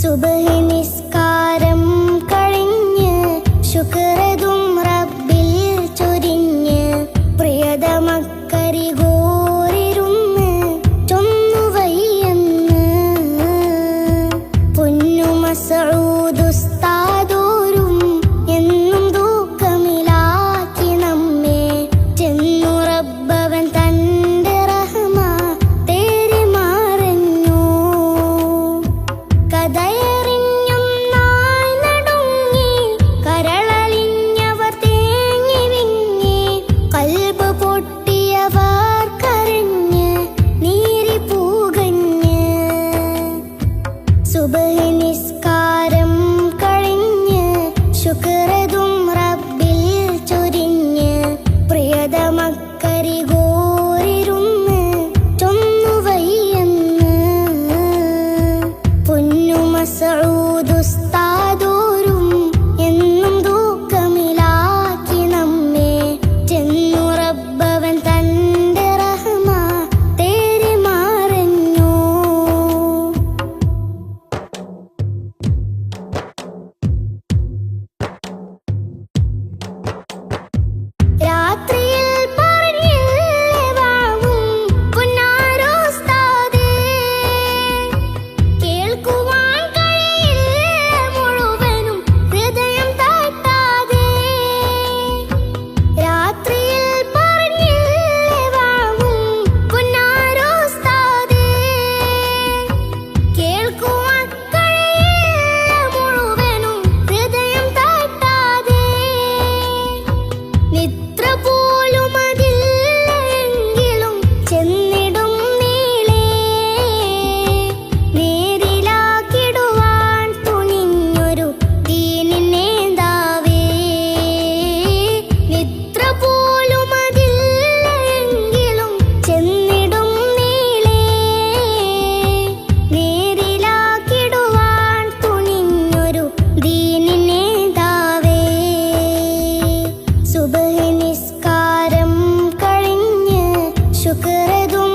സുബ്ഹി നിസ്കാരം കഴിഞ്ഞ് ശുക്രതും റബ്ബിൽ ചൊരിഞ്ഞ് പ്രിയതമക്കരികോരിരുന്ന് ചൊന്നുവയ്യെന്ന് പൊന്നു മസ്ഊദ് ഉസ്താദോരും എന്നും തൂക്കമിലാക്കി നമ്മെ ചെന്നു റബ്ബവൻ തന്റെ റഹ്മ തേരി മറഞ്ഞു കഥയറിഞ്ഞൊന്നായി നടുങ്ങി കരളലിഞ്ഞവർ തേങ്ങി വിങ്ങി കൽബ് പൊട്ടിയവർ കരഞ്ഞ് നീരി പൂകഞ്ഞ് സുബ്ഹി നിസ്കാരം കഴിഞ്ഞ് ശുക്രതും റബ്ബിൽ ചൊരിഞ്ഞ് പ്രിയതമക്കരികോരിരുന്ന് ചൊന്നുവയ്യെന്ന് പൊന്നു മസ്ഊദ് ഉസ്താദോരും എന്നും തൂക്കമിലാക്കി നമ്മെ ചെന്നു റബ്ബവൻ തന്റെ റഹ്മ തേരി മറഞ്ഞു രാത്രിയിൽ പറഞ്ഞില്ലേ വാങ്ങും പൊന്നാരോസ്താദേ കേൾക്കുവാൻ കഴിയില്ല മുഴുവനും ഹൃദയം തട്ടാതെ രാത്രിയിൽ പറഞ്ഞില്ലേ വാങ്ങും പൊന്നാരോസ്താദേ കേൾക്കുവാൻ കഴിയില്ല മുഴുവനും ഹൃദയം തട്ടാതെ നിദ്ര പോലും അതില്ല എങ്കിലും ചെന്നിടും നീളേ നേരിലാക്കിടുവാൻ തുനിഞ്ഞൊരു ദീനിനേതാവേ നിദ്ര പോലും അതില്ല എങ്കിലും ചെന്നിടും നീളേ നേരിലാക്കിടുവാൻ തുനിഞ്ഞൊരു ദീനിനേതാവേ സുബ്ഹി നിസ്കാരം കഴിഞ്ഞ് ശുക്രതും